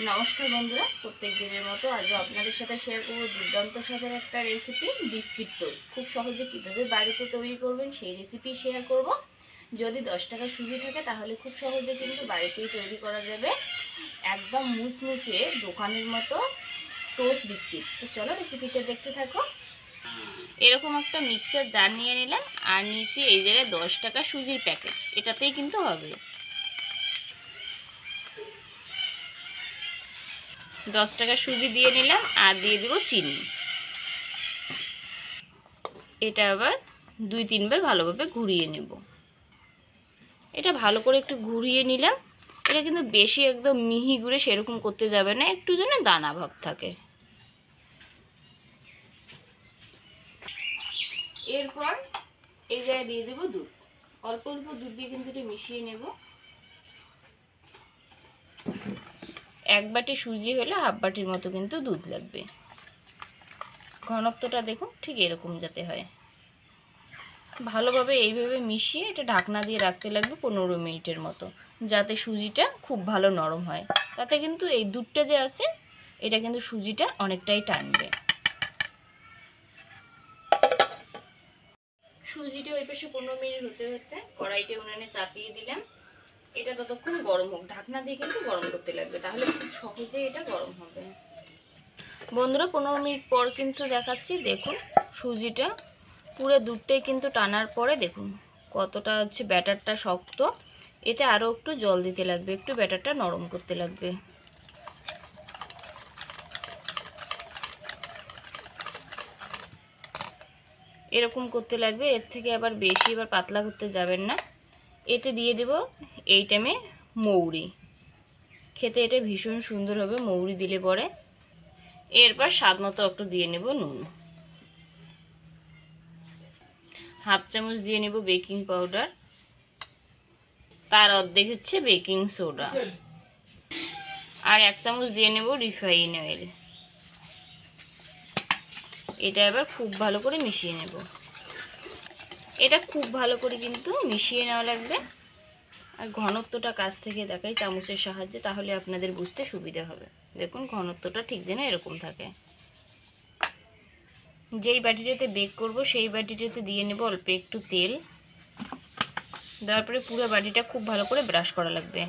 নমস্কার বন্ধুরা, প্রত্যেক দিনের মতো আজও আপনাদের সাথে শেয়ার করব দুর্দান্ত স্বাদের একটা রেসিপি, বিস্কিট টোস্ট। খুব সহজে কীভাবে বাড়িতে তৈরি করবেন সেই রেসিপি শেয়ার করব। যদি 10 টাকা সুজি থাকে তাহলে খুব সহজে কিন্তু বাড়িতেই তৈরি করা যাবে একদম মুচমুচে দোকানের মতো টোস্ট বিস্কিট। তো চলো রেসিপিটা দেখতে থাকো। এরকম একটা মিক্সার জার নিয়ে নিলাম, আর নিচে এই জায়গায় 10 টাকা সুজির প্যাকেট, এটাতেই কিন্তু হবে। 10 টাকা সুজি দিয়ে নিলাম, আর দিয়ে দেবো চিনি। এটা আবার 2-3 বার ভালোভাবে ঘুরিয়ে নেব। এটা ভালো করে একটু ঘুরিয়ে নিলাম। এটা কিন্তু বেশি একদম মিহি গুঁড়ে সেরকম করতে যাবে না, একটু যেন দানা ভাব থাকে। এরপর এই জায়গায় দিয়ে দেবো দুধ। অল্প অল্প দুধ দিয়ে কিন্তু এটা মিশিয়ে নেব। 1 বাটি সুজি হলে হাফ বাটির মতো কিন্তু দুধ লাগবে। ঘনত্বটা দেখুন ঠিক এরকম যাতে হয়। ভালোভাবে এইভাবে মিশিয়ে এটা ঢাকনা দিয়ে রাখতে লাগবে 15 মিনিটের মতো, যাতে সুজিটা খুব ভালো নরম হয়। তাতে কিন্তু এই দুধটা যে আছে এটা কিন্তু সুজিটা অনেকটাই টানবে। সুজিটা ওই পাশে 15 মিনিট হতে হতে কড়াইটা উনানে চাপিয়ে দিলাম। এটা ততক্ষণ গরম হোক, ঢাকনা দিয়ে কিন্তু গরম করতে লাগবে, তাহলে খুব সহজে এটা গরম হবে। বন্ধুরা 15 মিনিট পর কিন্তু দেখাচ্ছি, দেখুন সুজিটা পুরো দুধটাই কিন্তু টানার পরে দেখুন কতটা হচ্ছে ব্যাটারটা শক্ত। এতে আরও একটু জল দিতে লাগবে, একটু ব্যাটারটা নরম করতে লাগবে। এরকম করতে লাগবে, এর থেকে আবার বেশি এবার পাতলা করতে যাবেন না। এতে দিয়ে দেব এই টাইমে মৌরি, খেতে এটা ভীষণ সুন্দর হবে মৌরি দিলে পরে। এরপর স্বাদ মতো একটু দিয়ে নেব নুন, হাফ চামচ দিয়ে নেব বেকিং পাউডার, তার অর্ধেক হচ্ছে বেকিং সোডা, আর 1 চামচ দিয়ে নেব রিফাইন অয়েল। এটা এবার খুব ভালো করে মিশিয়ে নেব। এটা খুব ভালো করে কিন্তু মিশিয়ে নেওয়া লাগবে। আর ঘনত্বটা কাছ থেকে দেখাই চামচের সাহায্যে, তাহলে আপনাদের বুঝতে সুবিধা হবে। দেখুন ঘনত্বটা ঠিক যেন এরকম থাকে। যেই বাটিটাতে বেক করব সেই বাটিটাতে দিয়ে নেব অল্প একটু তেল। দেওয়ার পরে পুরো বাটিটা খুব ভালো করে ব্রাশ করা লাগবে।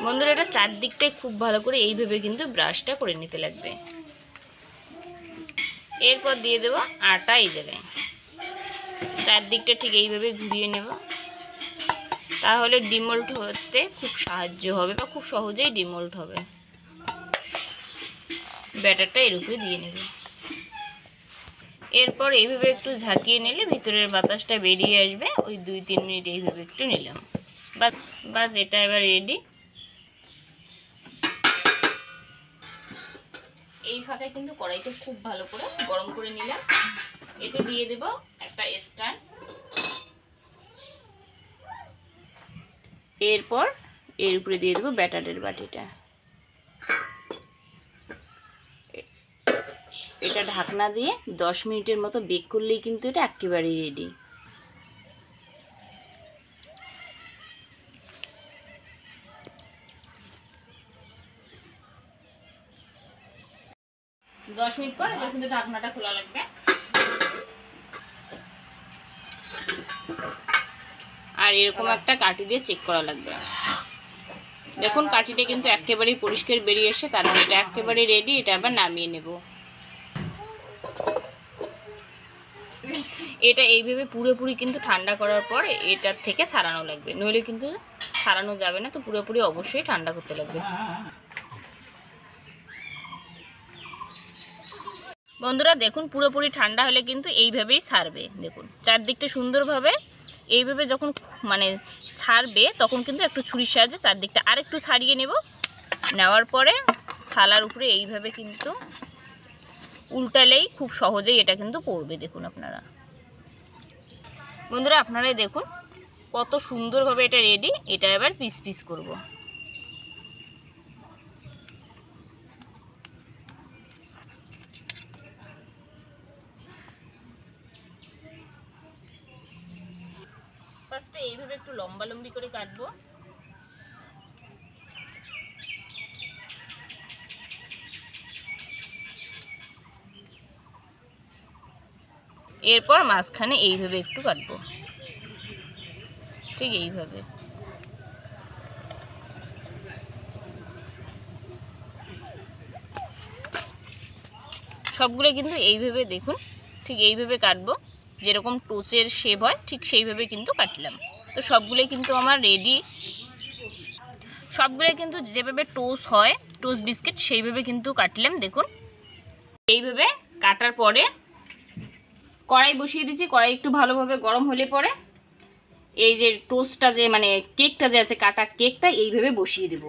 বন্ধুরা এটা চারদিকটাই খুব ভালো করে এইভাবে কিন্তু ব্রাশটা করে নিতে লাগবে। এরপর দিয়ে দেব আটা এই জায়গায়, চারদিকটা ঠিক এইভাবে ঘুরিয়ে নেব, তাহলে ডিমোল্ড হতে খুব সাহায্য হবে বা খুব সহজেই ডিমোল্ড হবে। ব্যাটারটা এরকমই দিয়ে নেব। এরপর এইভাবে একটু ঝাঁকিয়ে নিলে ভিতরের বাতাসটা বেরিয়ে আসবে। ওই 2-3 মিনিট এইভাবে একটু নিলাম, বাস এটা এবার রেডি। এই ফাঁকে কিন্তু কড়াইটা খুব ভালো করে গরম করে নিলাম। এতে দিয়ে দেব একটা স্ট্যান্ড। এরপর এর উপরে দিয়ে দেবো ব্যাটারের বাটিটা। এটা ঢাকনা দিয়ে 10 মিনিটের মতো বেক করলেই কিন্তু এটা একেবারে রেডি। দশ মিনিট পর এবার কিন্তু ঢাকনাটা খোলা লাগবে। আর এরকম একটা কাঠি দিয়ে চেক করা লাগবে। দেখুন কাঠিটা কিন্তু একেবারেই পরিষ্কার বেরিয়ে এসে, তার মানে এটা একেবারে রেডি। এটা আবার নামিয়ে নেব। এটা এইভাবে পুরোপুরি কিন্তু ঠান্ডা করার পর এটার থেকে ছাড়ানো লাগবে, নইলে কিন্তু ছাড়ানো যাবে না। তো পুরোপুরি অবশ্যই ঠান্ডা করতে লাগবে। বন্ধুরা দেখুন পুরোপুরি ঠান্ডা হলে কিন্তু এইভাবেই ছাড়বে। দেখুন চারদিকটা সুন্দরভাবে এইভাবে যখন মানে ছাড়বে তখন কিন্তু একটু ছুরির সাহায্যে চারদিকটা আর একটু ছাড়িয়ে নেব। নেওয়ার পরে থালার উপরে এইভাবে কিন্তু উল্টালেই খুব সহজেই এটা কিন্তু পড়বে। দেখুন আপনারা বন্ধুরা, আপনারাই দেখুন কত সুন্দরভাবে এটা রেডি। এটা এবার পিস পিস করব। ফার্স্টে এইভাবে একটু লম্বা লম্বি করে কাটবো। এরপর মাঝখানে এইভাবে একটু কাটবো, ঠিক এইভাবে। সবগুলো কিন্তু এইভাবে দেখুন ঠিক এইভাবে কাটবো, যেরকম টোচের শেপ হয় ঠিক সেইভাবে কিন্তু কাটলাম। তো সবগুলোই কিন্তু আমার রেডি, সবগুলোই কিন্তু যেভাবে টোস্ট হয় টোস্ট বিস্কিট সেইভাবে কিন্তু কাটলাম। দেখুন এইভাবে কাটার পরে কড়াই বসিয়ে দিয়েছি, কড়াই একটু ভালোভাবে গরম হলে পরে এই যে টোস্টটা যে মানে কেকটা যে আছে কাটা কেকটা এইভাবে বসিয়ে দেব।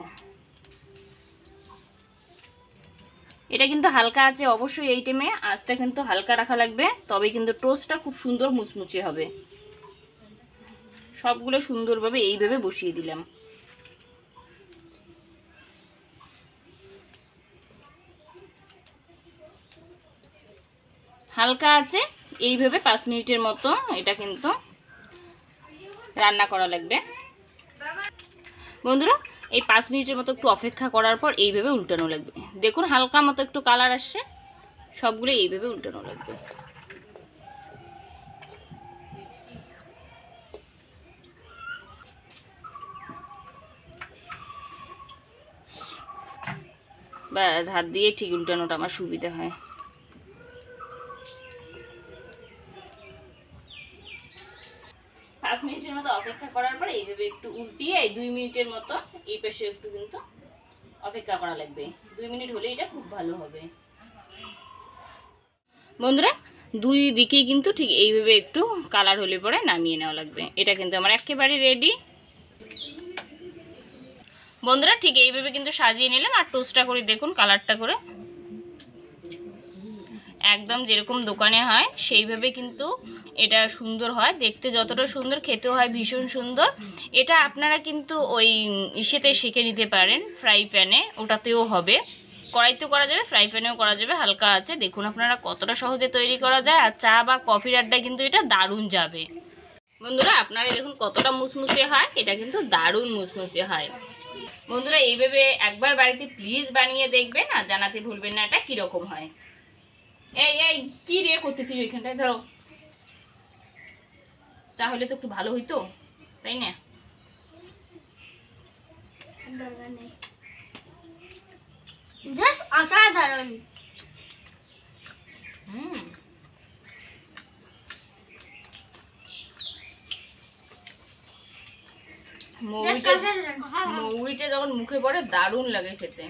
এটা কিন্তু হালকা আছে, অবশ্যই এই টাইমে আঁচটা কিন্তু হালকা রাখা লাগবে, তবে কিন্তু টোস্টটা খুব সুন্দর মুচমুচে হবে। সবগুলো সুন্দরভাবে এইভাবে বসিয়ে দিলাম। হালকা আছে এইভাবে 5 মিনিটের মতো এটা কিন্তু রান্না করা লাগবে। বন্ধুরা এই 5 মিনিটের মতো একটু অপেক্ষা করার পর এইভাবে উল্টানো লাগবে। দেখুন হালকা মতো একটু কালার আসছে, সবগুলো এইভাবে উল্টানো লাগবে। ব্যাস হাত দিয়ে ঠিক উল্টানোটা আমার সুবিধা হয়। মিনিটের মতো অপেক্ষা করার পর এইভাবে একটু উল্টিয়ে 2 মিনিটের মতো এই পাশে একটু কিন্তু অপেক্ষা করা লাগবে। 2 মিনিট হলে এটা খুব ভালো হবে। বন্ধুরা দুই দিকেই কিন্তু ঠিক এইভাবে একটু কালার হলে পরে নামিয়ে নেওয়া লাগবে। এটা কিন্তু আমার একেবারে রেডি। বন্ধুরা ঠিক এইভাবে কিন্তু সাজিয়ে নিলাম, আর টোস্টটা করে দেখুন কালারটা করে একদম যেরকম দোকানে হয় সেইভাবে কিন্তু এটা সুন্দর হয় দেখতে, যতটা সুন্দর খেতেও হয় ভীষণ সুন্দর। এটা আপনারা কিন্তু ওই ইসেতে সেঁকে নিতে পারেন, ফ্রাই প্যানে, ওটাতেও হবে, কড়াইতেও করা যাবে, ফ্রাই প্যানেও করা যাবে। হালকা আছে দেখুন আপনারা কতটা সহজে তৈরি করা যায়, আর চা বা কফির আড্ডায় কিন্তু এটা দারুণ যাবে। বন্ধুরা আপনারা দেখুন কতটা মুচমুচে হয়, এটা কিন্তু দারুণ মুচমুচে হয়। বন্ধুরা এইভাবে একবার বাড়িতে প্লিজ বানিয়ে দেখবেন, আর জানাতে ভুলবেন না এটা কীরকম হয়। এই এই কি রে করতেছিস ওইখানটায়, ধরো চা হলে তো একটু ভালো হইতো, তাই না? অসাধারণ। মৌরিটা যখন মুখে পড়ে দারুণ লাগে খেতে।